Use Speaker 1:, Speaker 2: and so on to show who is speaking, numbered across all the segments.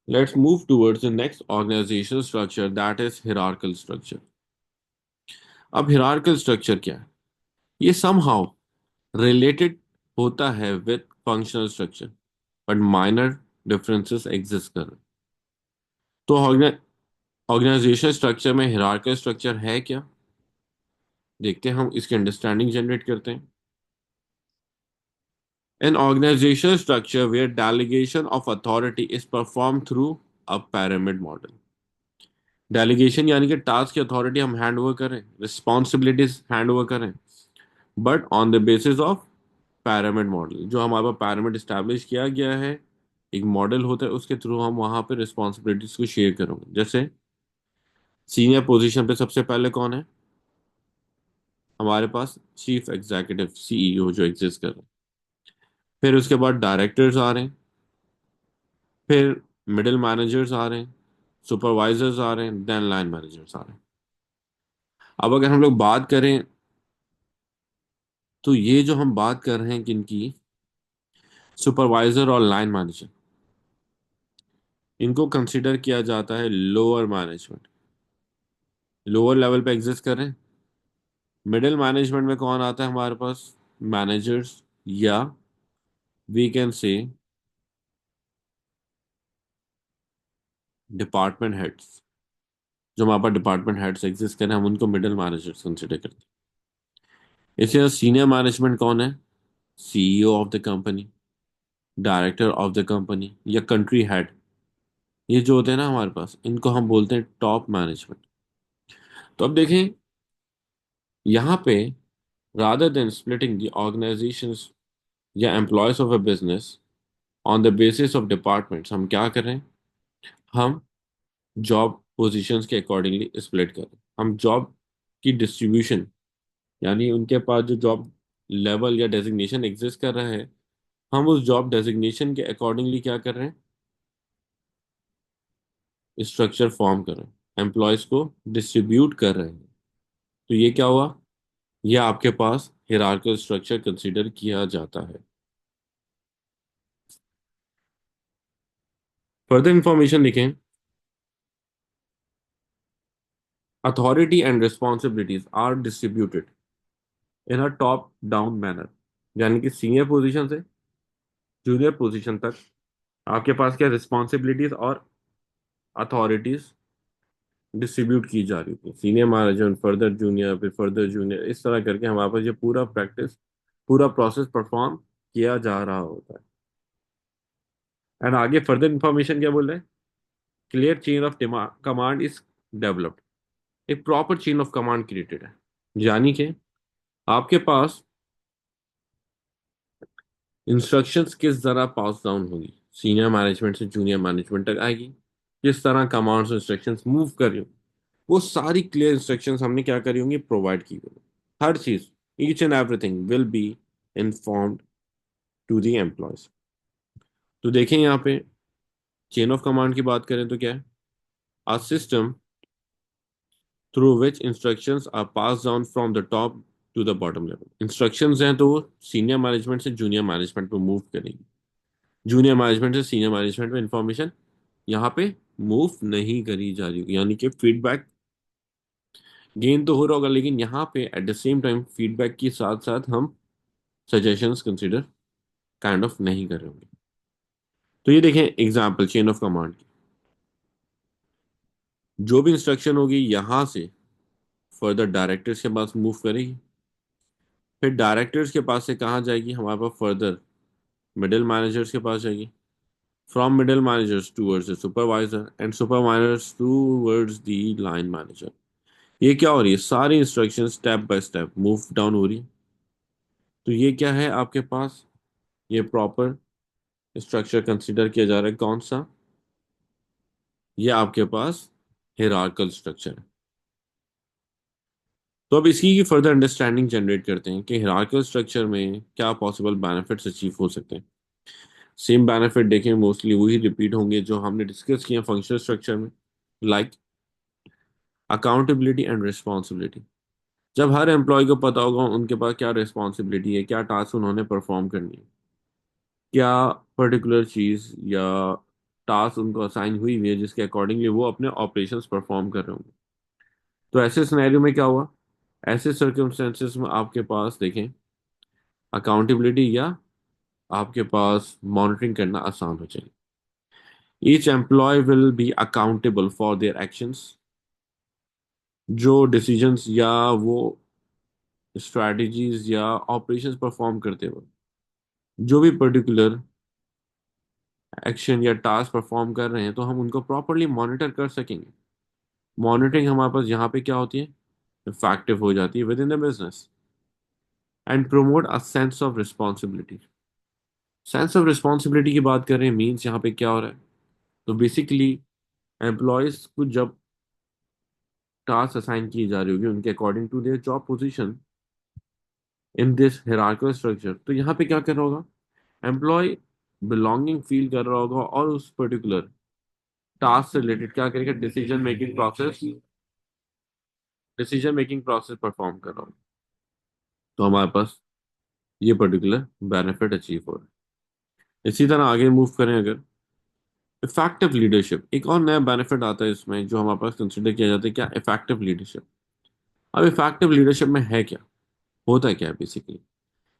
Speaker 1: Let's move towards the next organizational structure, that is hierarchical structure. अब hierarchical structure क्या है? ये somehow related होता है with functional structure, but minor differences exist कर रहे हैं। तो ऑर्गेनाइजेशन स्ट्रक्चर में hierarchical structure है क्या? देखते हैं, हम इसकी अंडरस्टैंडिंग जनरेट करते हैं। An organizational structure where delegation of authority is performed through a pyramid model. Delegation यानी कि टास्क की अथॉरिटी हम हैंड ओवर करें, रिस्पॉन्सिबिलिटीज हैंड ओवर करें, but on the basis of pyramid model. जो हमारे पास पैरामिड इस्टेब्लिश किया गया है, एक मॉडल होता है, उसके थ्रू हम वहां पे रिस्पॉन्सिबिलिटीज को शेयर करेंगे। जैसे सीनियर पोजीशन पे सबसे पहले कौन है? हमारे पास चीफ एग्जीक्यूटिव सीईओ जो एग्जिस्ट कर रहे हैं। फिर उसके बाद डायरेक्टर्स आ रहे हैं, फिर मिडिल मैनेजर्स आ रहे हैं, सुपरवाइजर्स आ रहे हैं, देन लाइन मैनेजर्स आ रहे हैं। अब अगर हम लोग बात करें, तो ये जो हम बात कर रहे हैं किनकी, सुपरवाइजर और लाइन मैनेजर, इनको कंसिडर किया जाता है लोअर मैनेजमेंट, लोअर लेवल पे एग्जिस्ट कर रहे हैं। मिडिल मैनेजमेंट में कौन आता है हमारे पास? मैनेजर्स, या we can say department heads. जो हमारे पास डिपार्टमेंट हेड्स एग्जिस्ट कर रहे हैं, हम उनको मिडिल मैनेजर्स कंसिडर करते हैं। इसके सीनियर मैनेजमेंट कौन है? CEO of the company, director of the company, या कंट्री हेड। ये जो होते हैं ना हमारे पास, इनको हम बोलते हैं टॉप मैनेजमेंट। तो अब देखें यहाँ पे, rather than splitting the organizations या employees of a business on the basis of departments, हम क्या कर रहे हैं? हम जॉब पोजीशंस के अकॉर्डिंगली स्प्लिट कर रहे हैं। हम जॉब की डिस्ट्रीब्यूशन, यानी उनके पास जो जॉब लेवल या डेजिग्नेशन एग्जिस्ट कर रहा है, हम उस जॉब डेजिग्नेशन के अकॉर्डिंगली क्या कर रहे हैं? स्ट्रक्चर फॉर्म कर रहे हैं, एम्प्लॉयज को डिस्ट्रीब्यूट कर रहे हैं। तो ये क्या हुआ? ये आपके पास हिरार्किकल स्ट्रक्चर कंसीडर किया जाता है। फर्दर इंफॉर्मेशन लिखें। Authority and responsibilities are distributed in a top down manner, यानी कि सीनियर पोजीशन से जूनियर पोजीशन तक आपके पास क्या रिस्पॉन्सिबिलिटीज और अथॉरिटीज डिस्ट्रीब्यूट की जा रही थी। सीनियर मैनेजर, फर्दर जूनियर, फिर फर्दर जूनियर, इस तरह करके हमारे पास ये पूरा प्रैक्टिस, पूरा प्रोसेस परफॉर्म किया जा रहा होता है। एंड आगे फर्दर इंफॉर्मेशन क्या बोल रहे हैं? Clear chain of command is developed. एक proper chain of command created है, यानी कि आपके पास इंस्ट्रक्शंस किस तरह पास डाउन होगी, सीनियर मैनेजमेंट से जूनियर मैनेजमेंट तक आएगी, किस तरह कमांड्स इंस्ट्रक्शंस मूव कर रही होंगी, वो सारी क्लियर इंस्ट्रक्शंस हमने क्या करी होंगी? प्रोवाइड की होंगी। हर चीज, each and everything will be informed to the employees. तो देखें यहाँ पे, चेन ऑफ कमांड की बात करें तो क्या है? A system through which instructions are pass down from the top to the bottom level. Instructions हैं तो वो सीनियर मैनेजमेंट से जूनियर मैनेजमेंट पे मूव करेंगी, जूनियर मैनेजमेंट से सीनियर मैनेजमेंट में इंफॉर्मेशन यहाँ पे मूव नहीं करी जा रही होगी। यानी कि फीडबैक गेन तो हो रहा होगा, लेकिन यहाँ पे at the same time feedback के साथ साथ हम सजेशंस कंसिडर काइंड ऑफ नहीं कर रहे होंगे। तो ये देखें एग्जांपल चेन ऑफ कमांड की, जो भी इंस्ट्रक्शन होगी यहाँ से फर्दर डायरेक्टर्स के पास मूव करेगी, फिर डायरेक्टर्स के पास से कहाँ जाएगी? हमारे पास फर्दर मिडिल मैनेजर्स के पास जाएगी, from middle managers towards the supervisor, and supervisors towards the line manager. ये क्या हो रही है? सारी instruction step by step move down हो रही है। तो ये क्या है आपके पास? ये प्रॉपर स्ट्रक्चर कंसिडर किया जा रहा है। कौन सा? ये आपके पास हिरार्कल स्ट्रक्चर है। तो अब इसकी की फर्दर अंडरस्टैंडिंग जनरेट करते हैं कि हिरार्कल स्ट्रक्चर में क्या पॉसिबल बेनिफिट्स अचीव हो सकते हैं। सेम बेनिफिट देखें, मोस्टली वही रिपीट होंगे जो हमने डिस्कस किए फंक्शनल स्ट्रक्चर में, लाइक अकाउंटेबिलिटी एंड रिस्पॉन्सिबिलिटी। जब हर एम्प्लॉय को पता होगा उनके पास क्या रिस्पॉन्सिबिलिटी है, क्या टास्क उन्होंने परफॉर्म करनी है, क्या पर्टिकुलर चीज़ या टास्क उनको असाइन हुई है जिसके अकॉर्डिंगली वो अपने ऑपरेशंस परफॉर्म कर रहे होंगे। तो ऐसे सिनेरियो में क्या हुआ, ऐसे सर्कमस्टेंसेस में आपके पास देखें अकाउंटेबिलिटी या आपके पास मॉनिटरिंग करना आसान हो जाएगी। Each employ will be accountable for their actions, जो डिसीजंस या वो स्ट्रैटेजीज या ऑपरेशंस परफॉर्म करते वक्त जो भी पर्टिकुलर एक्शन या टास्क परफॉर्म कर रहे हैं तो हम उनको प्रॉपरली मॉनिटर कर सकेंगे। मॉनिटरिंग हमारे पास यहाँ पे क्या होती है, इफेक्टिव हो जाती है with in the business and promote a sense of responsibility. Sense of responsibility की बात कर रहे हैं, मीन्स यहाँ पे क्या हो रहा है, तो बेसिकली एम्प्लॉयज को जब टास्क असाइन की जा रही होगी उनके according to their job position in this hierarchical structure, तो यहाँ पे क्या कर रहा होगा, एम्प्लॉय बिलोंगिंग फील कर रहा होगा और उस पर्टिकुलर टास्क से रिलेटेड क्या करेगा, डिसीजन मेकिंग प्रोसेस परफॉर्म कर रहा होगा। तो हमारे पास ये पर्टिकुलर बेनिफिट अचीव हो रहा है। इसी तरह आगे मूव करें अगर, इफेक्टिव लीडरशिप एक और नया बेनिफिट आता है इसमें जो हमारे पास कंसिडर किया जाता है, क्या इफेक्टिव लीडरशिप। अब इफेक्टिव लीडरशिप में है क्या, होता है क्या बेसिकली,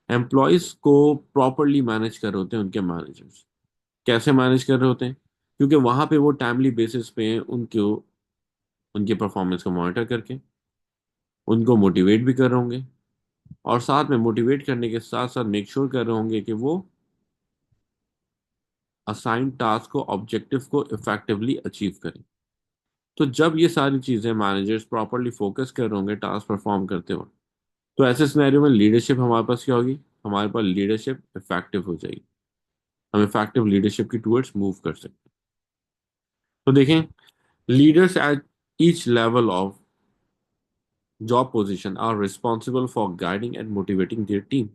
Speaker 1: एम्प्लॉयज को प्रॉपरली मैनेज कर रहे होते हैं उनके मैनेजर्स। कैसे मैनेज कर रहे होते हैं, क्योंकि वहां पे वो टाइमली बेसिस पे उनको उनकी परफॉर्मेंस को मॉनिटर करके उनको मोटिवेट भी कर रहे होंगे, और साथ में मोटिवेट करने के साथ साथ मेक श्योर कर रहे होंगे कि वो असाइन टास्क को ऑब्जेक्टिव को इफेक्टिवली अचीव करें। तो जब ये सारी चीजें मैनेजर्स प्रॉपरली फोकस कर रहे होंगे टास्क परफॉर्म करते वक्त, तो ऐसे सिनेरियो में लीडरशिप हमारे पास क्या होगी, हमारे पास लीडरशिप इफेक्टिव हो जाएगी। हम इफेक्टिव लीडरशिप की टूवर्ड्स मूव कर सकते हैं। तो देखें, leaders at each level of job position are responsible for guiding and motivating their team.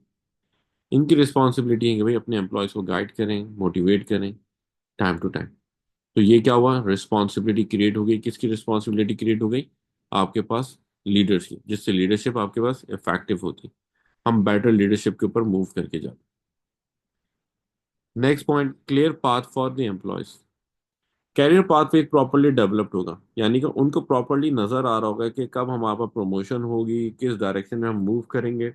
Speaker 1: इनकी रिस्पॉन्सिबिलिटी है कि भाई अपने एम्प्लॉयज को गाइड करें, मोटिवेट करें टाइम टू टाइम। तो ये क्या हुआ, रिस्पॉन्सिबिलिटी क्रिएट हो गई, किसकी रिस्पॉन्सिबिलिटी क्रिएट हो गई, आपके पास लीडर्स की, जिससे लीडरशिप आपके पास इफेक्टिव होती, हम बेटर लीडरशिप के ऊपर मूव करके जाते। Next point, clear path for the employees. Career pathway properly developed होगा, यानी कि उनको प्रॉपरली नजर आ रहा होगा कि कब हमारे पास प्रमोशन होगी, किस डायरेक्शन में हम मूव करेंगे।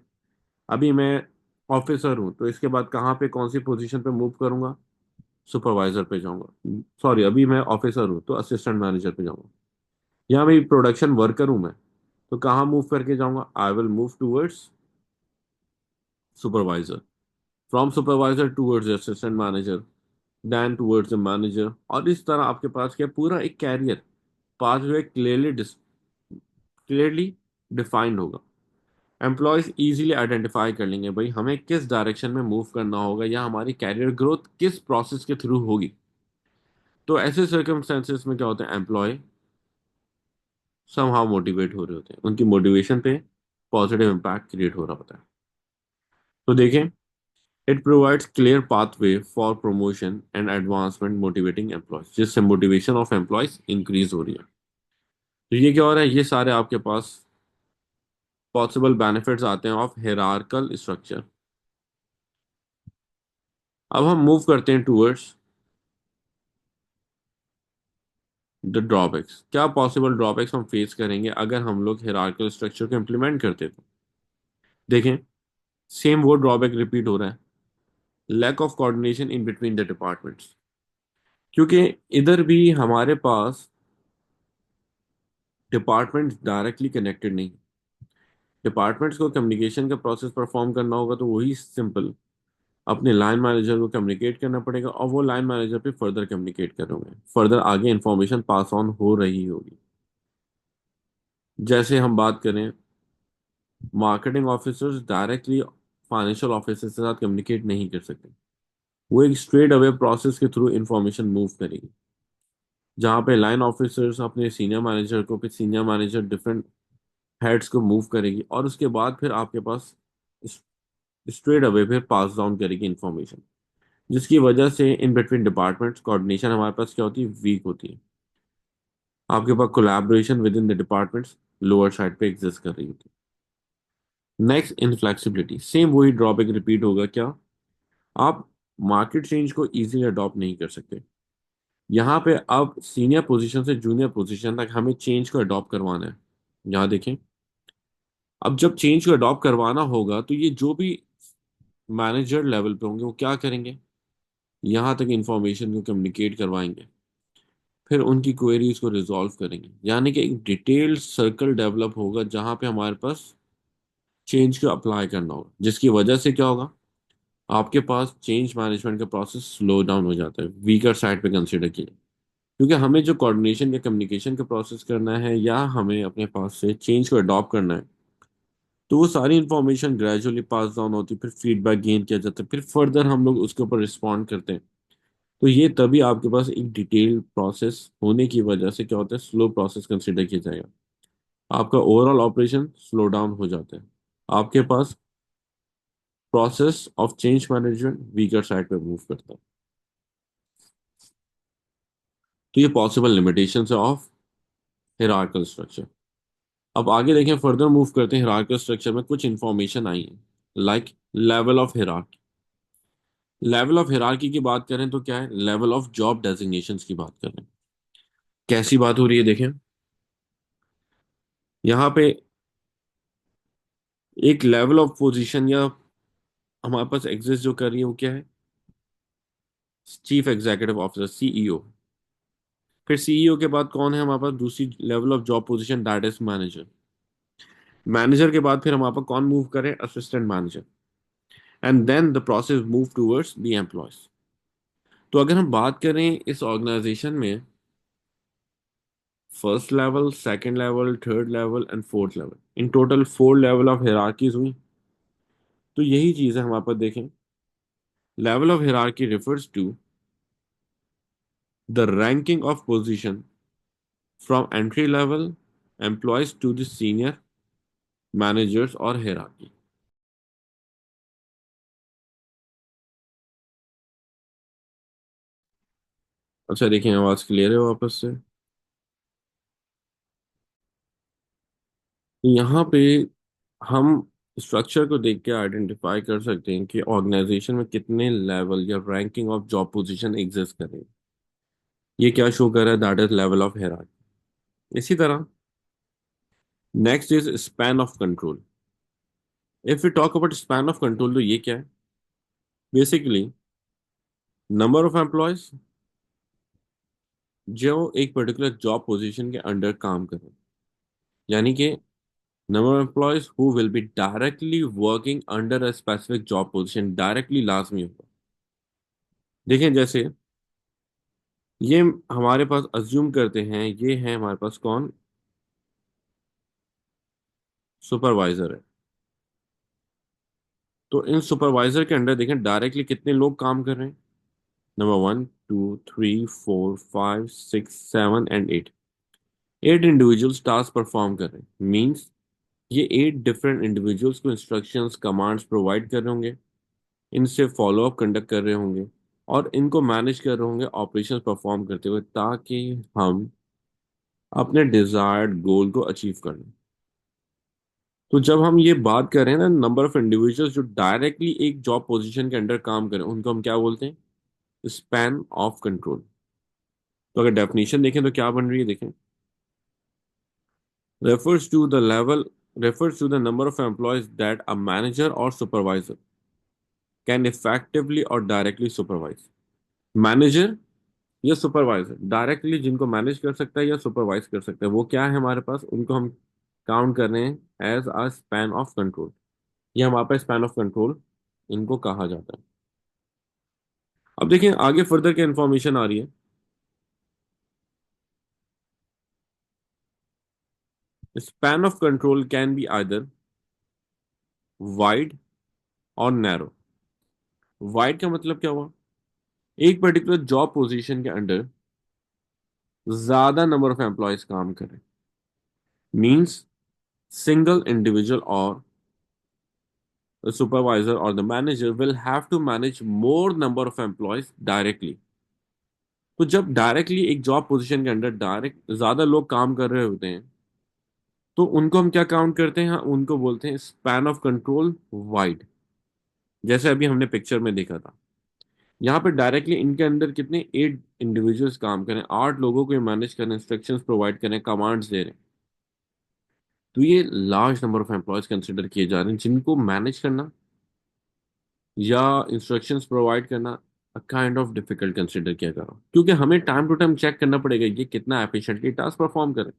Speaker 1: अभी मैं ऑफिसर हूँ तो इसके बाद कहाँ पे कौन सी पोजीशन पे मूव करूंगा, सुपरवाइजर पे जाऊंगा, सॉरी अभी मैं ऑफिसर हूँ तो असिस्टेंट मैनेजर पे जाऊंगा। यहाँ भी प्रोडक्शन वर्कर हूँ मैं, तो कहाँ मूव करके जाऊंगा, I will move towards supervisor, from supervisor towards assistant manager, then towards the manager. और इस तरह आपके पास क्या पूरा एक कैरियर पाथवे क्लियरली डिफाइंड होगा। एम्प्लॉयज इजीली आइडेंटिफाई कर लेंगे भाई हमें किस डायरेक्शन में मूव करना होगा या हमारी कैरियर ग्रोथ किस प्रोसेस के थ्रू होगी। तो ऐसे सर्कमस्टेंसेस में क्या होता है, एम्प्लॉय समहाउ मोटिवेट हो रहे होते हैं, उनकी मोटिवेशन पे पॉजिटिव इम्पैक्ट क्रिएट हो रहा होता है। तो देखें, it provides clear pathway for promotion and advancement motivating employees, जिससे मोटिवेशन ऑफ एम्प्लॉयज इंक्रीज हो रही है। तो ये क्या हो रहा है, ये सारे आपके पास पॉसिबल बेनिफिट्स आते हैं ऑफ हिरार्कल स्ट्रक्चर। अब हम मूव करते हैं टूवर्ड्स द ड्रॉबैक्स। क्या पॉसिबल ड्रॉबैक्स हम फेस करेंगे अगर हम लोग हिरार्कल स्ट्रक्चर को इम्प्लीमेंट करते तो। देखें, सेम वो ड्रॉबैक रिपीट हो रहा है, lack of coordination in between the departments. क्योंकि इधर भी हमारे पास डिपार्टमेंट्स डायरेक्टली कनेक्टेड नहीं। डिपार्टमेंट्स को कम्युनिकेशन का प्रोसेस परफॉर्म करना होगा तो वही सिंपल अपने लाइन मैनेजर को कम्युनिकेट करना पड़ेगा और वो लाइन मैनेजर पे फर्दर कम्युनिकेट करोगे, फर्दर आगे इंफॉर्मेशन पास ऑन हो रही होगी। जैसे हम बात करें, marketing officers directly financial officer के साथ कम्युनिकेट नहीं कर सकते, वो एक स्ट्रेट अवे प्रोसेस के थ्रू इंफॉर्मेशन मूव करेगी, जहाँ पे लाइन ऑफिसर्स अपने सीनियर मैनेजर को, फिर सीनियर मैनेजर डिफरेंट हेड्स को मूव करेगी और उसके बाद फिर आपके पास स्ट्रेट अवे फिर पास डाउन करेगी इंफॉर्मेशन, जिसकी वजह से इन बिटवीन डिपार्टमेंट्स कोऑर्डिनेशन हमारे पास क्या होती है, वीक होती है। आपके पास collaboration with in the departments lower side पे एग्जिस्ट कर रही होती है। नेक्स्ट, इनफ्लेक्सिबिलिटी, सेम वही ड्रॉबैक रिपीट होगा, क्या आप मार्केट चेंज को इजीली अडॉप्ट नहीं कर सकते। यहाँ पे अब सीनियर पोजीशन से जूनियर पोजीशन तक हमें चेंज को अडॉप्ट करवाना है। यहाँ देखें, अब जब चेंज को अडॉप्ट करवाना होगा तो ये जो भी मैनेजर लेवल पे होंगे वो क्या करेंगे, यहाँ तक इंफॉर्मेशन को कम्युनिकेट करवाएंगे, फिर उनकी क्वेरीज को रिजॉल्व करेंगे। यानी कि एक डिटेल्ड सर्कल डेवलप होगा जहाँ पे हमारे पास चेंज को अप्लाई करना होगा, जिसकी वजह से क्या होगा, आपके पास चेंज मैनेजमेंट का प्रोसेस स्लो डाउन हो जाता है, वीकर साइड पे कंसिडर किया। क्योंकि हमें जो कोऑर्डिनेशन या कम्युनिकेशन का प्रोसेस करना है या हमें अपने पास से चेंज को अडॉप्ट करना है, तो वो सारी इंफॉर्मेशन ग्रेजुअली पास डाउन होती है, फिर फीडबैक गेन किया जाता है, फिर फर्दर हम लोग उसके ऊपर रिस्पॉन्ड करते हैं। तो ये तभी आपके पास एक डिटेल प्रोसेस होने की वजह से क्या होता है, स्लो प्रोसेस कंसिडर किया जाएगा, आपका ओवरऑल ऑपरेशन स्लो डाउन हो जाता है, आपके पास process of change management weaker side पे मूव करता है। तो ये पॉसिबल लिमिटेशंस है ऑफ हिरार्कल स्ट्रक्चर। अब आगे देखें, फर्दर मूव करते हैं, हिरार्कल स्ट्रक्चर में कुछ इंफॉर्मेशन आई है, like level of hierarchy. Level of hierarchy की बात करें तो क्या है, लेवल ऑफ जॉब डेजिग्नेशंस की बात करें। कैसी बात हो रही है देखें, यहाँ पे एक लेवल ऑफ पोजीशन या हमारे पास एग्जिस्ट जो कर रही है वो क्या है, चीफ एग्जीक्यूटिव ऑफिसर, सीईओ। फिर सीईओ के बाद कौन है हमारे पास, दूसरी level of job position that is manager. Manager के बाद फिर हमारे पास कौन मूव करे, assistant manager. And then the process move towards the employees. तो अगर हम बात करें इस ऑर्गेनाइजेशन में, first level, second level, third level and fourth level, in total 4 level of hierarchies हुई। तो यही चीज है हमारे पास देखें, level of hierarchy refers to the ranking of position from entry level employees to the senior managers और hierarchy. अच्छा देखिए, आवाज क्लियर है वापस से। तो यहाँ पे हम स्ट्रक्चर को देख के आइडेंटिफाई कर सकते हैं कि ऑर्गेनाइजेशन में कितने लेवल या ranking of job position exist कर रही है। ये क्या शो कर रहा है, that is level of hierarchy. इसी तरह next is span of control. If you talk about span of control, तो ये क्या है, बेसिकली नंबर ऑफ एम्प्लॉयज जो एक पर्टिकुलर जॉब पोजीशन के अंडर काम करें, यानी कि number of employees who will be directly working under a specific job position, directly लाजमी होगा। देखें जैसे ये हमारे पास अज्यूम करते हैं, ये है हमारे पास कौन, सुपरवाइजर है। तो इन सुपरवाइजर के अंडर देखें डायरेक्टली कितने लोग काम कर रहे हैं, number 1 2 3 4 5 6 7 and 8, 8 individuals task perform कर रहे हैं। मींस ये 8 डिफरेंट इंडिविजुअल्स को इंस्ट्रक्शंस कमांड्स प्रोवाइड कर रहे होंगे, इनसे फॉलो अप कंडक्ट कर रहे होंगे और इनको मैनेज कर रहे होंगे ऑपरेशंस परफॉर्म करते हुए, ताकि हम अपने डिजायर्ड गोल को अचीव कर लें। तो जब हम ये बात कर रहे हैं ना, नंबर ऑफ इंडिविजुअल्स जो डायरेक्टली एक जॉब पोजीशन के अंडर काम करें, उनको हम क्या बोलते हैं, स्पैन ऑफ कंट्रोल। तो अगर डेफिनेशन देखें तो क्या बन रही है देखें, refers to the level refers to the number of employees that a manager or supervisor can effectively or directly supervise। Manager या सुपरवाइजर डायरेक्टली जिनको मैनेज कर सकता है या सुपरवाइज कर सकता है, वो क्या है हमारे पास, उनको हम काउंट कर रहे हैं as a span of control. ये हमारे पास स्पैन ऑफ कंट्रोल इनको कहा जाता है। अब देखिए आगे फर्दर क्या इंफॉर्मेशन आ रही है, span of control can be either wide और नैरो। वाइड का मतलब क्या हुआ, एक पर्टिकुलर जॉब पोजीशन के अंडर ज्यादा नंबर ऑफ एम्प्लॉयज काम करें, मींस सिंगल इंडिविजुअल और the supervisor or the manager will have to manage more number of employees directly। तो जब डायरेक्टली एक जॉब पोजीशन के अंडर डायरेक्ट ज्यादा लोग काम कर रहे होते हैं, तो उनको हम क्या काउंट करते हैं, उनको बोलते हैं स्पैन ऑफ कंट्रोल वाइड। जैसे अभी हमने पिक्चर में देखा था, यहाँ पे डायरेक्टली इनके अंदर कितने 8 इंडिविजुअल्स काम करें, 8 लोगों को मैनेज करें, इंस्ट्रक्शंस प्रोवाइड करें, कमांड्स दे रहे हैं। तो ये large number of employees consider किए जा रहे हैं जिनको मैनेज करना या इंस्ट्रक्शंस प्रोवाइड करना काइंड ऑफ डिफिकल्ट कंसिडर किया जा रहा है, क्योंकि हमें टाइम टू टाइम चेक करना पड़ेगा ये कितना एफिशिएंटली टास्क परफॉर्म करे,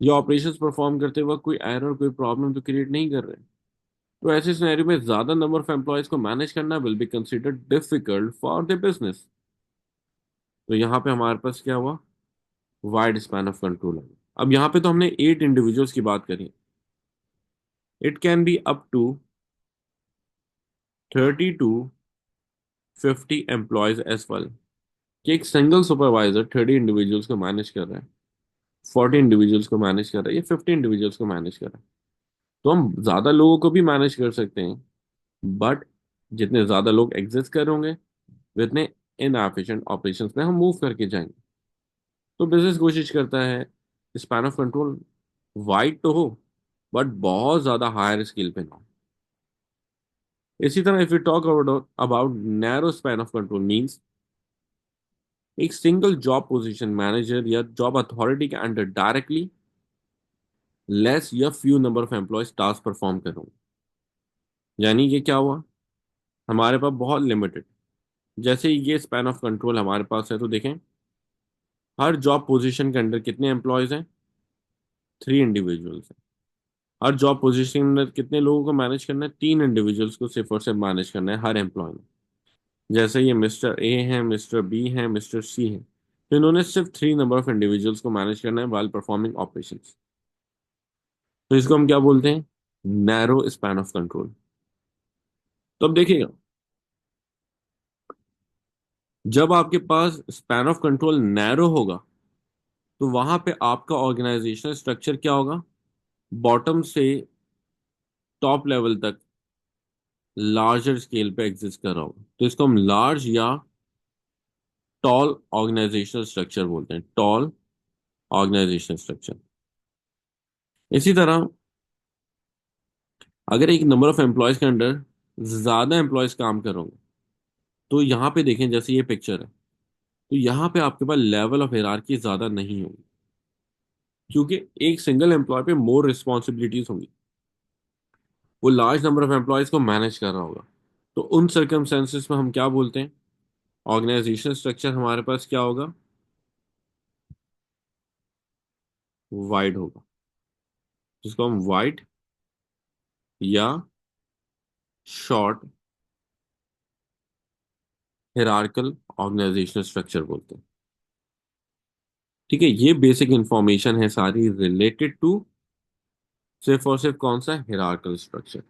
Speaker 1: या ऑपरेशंस परफॉर्म करते वक्त कोई एरर कोई प्रॉब्लम तो क्रिएट नहीं कर रहे। तो ऐसे सिनेरियो में ज्यादा नंबर ऑफ एम्प्लॉयज को मैनेज करना will be considered difficult for the business. तो यहाँ पे हमारे पास क्या हुआ, वाइड स्पैन ऑफ कंट्रोल है। अब यहाँ पे तो हमने 8 इंडिविजुअल्स की बात करी, it can be up to 30 to 50 employees as well, कि एक सिंगल सुपरवाइजर 30 इंडिविजुअल्स को मैनेज कर रहा है, 40 इंडिविजुअल्स को मैनेज कर रहा है, या 50 इंडिविजुअल्स को मैनेज कर रहा है। तो हम ज्यादा लोगों को भी मैनेज कर सकते हैं, बट जितने ज्यादा लोग एग्जिस्ट कर होंगे उतने इनएफिशिएंट ऑपरेशंस में हम मूव करके जाएंगे। तो बिजनेस कोशिश करता है स्पैन ऑफ कंट्रोल वाइड तो हो, बट बहुत ज्यादा हायर स्केल पे ना हो। इसी तरह if you talk about narrow span of control means एक सिंगल जॉब पोजीशन मैनेजर या जॉब अथॉरिटी के अंडर डायरेक्टली लेस या few number of employees task perform करूंगा। यानी ये क्या हुआ, हमारे पास बहुत लिमिटेड, जैसे ये स्पैन ऑफ कंट्रोल हमारे पास है तो देखें हर जॉब पोजीशन के अंदर कितने एम्प्लॉयज हैं, 3 इंडिविजुअल्स हैं। हर जॉब पोजीशन के अंदर कितने लोगों को मैनेज करना है, 3 इंडिविजुअल्स को सिर्फ और सिर्फ मैनेज करना है हर एम्प्लॉय में। जैसे ये मिस्टर ए है, मिस्टर बी है, मिस्टर सी है, तो इन्होंने सिर्फ 3 नंबर ऑफ इंडिविजुअल्स को मैनेज करना है वाइल परफॉर्मिंग ऑपरेशंस। तो इसको हम क्या बोलते हैं, नैरो स्पैन ऑफ कंट्रोल। तो अब देखिएगा, जब आपके पास स्पैन ऑफ कंट्रोल नैरो होगा तो वहां पे आपका ऑर्गेनाइजेशनल स्ट्रक्चर क्या होगा, बॉटम से टॉप लेवल तक लार्जर स्केल पे एग्जिस्ट कर रहा होगा। तो इसको हम लार्ज या टॉल ऑर्गेनाइजेशनल स्ट्रक्चर बोलते हैं, टॉल ऑर्गेनाइजेशनल स्ट्रक्चर। इसी तरह अगर एक नंबर ऑफ एम्प्लॉयज के अंडर ज्यादा एम्प्लॉयज काम कर रहे होंगे, तो यहाँ पे देखें जैसे ये पिक्चर है, तो यहाँ पे आपके पास लेवल ऑफ हिरार्की ज्यादा नहीं होगी, क्योंकि एक सिंगल एम्प्लॉय पे मोर रिस्पॉन्सिबिलिटीज होंगी, वो लार्ज नंबर ऑफ एम्प्लॉयज को मैनेज कर रहा होगा। तो उन सर्कमस्टेंसेस में हम क्या बोलते हैं, ऑर्गेनाइजेशन स्ट्रक्चर हमारे पास क्या होगा, वाइड होगा, जिसको हम वाइड या शॉर्ट हिरार्कल ऑर्गेनाइजेशनल स्ट्रक्चर बोलते हैं। ठीक है, ये बेसिक इंफॉर्मेशन है सारी रिलेटेड टू सिर्फ और सिर्फ कौन सा हिरार्कल स्ट्रक्चर।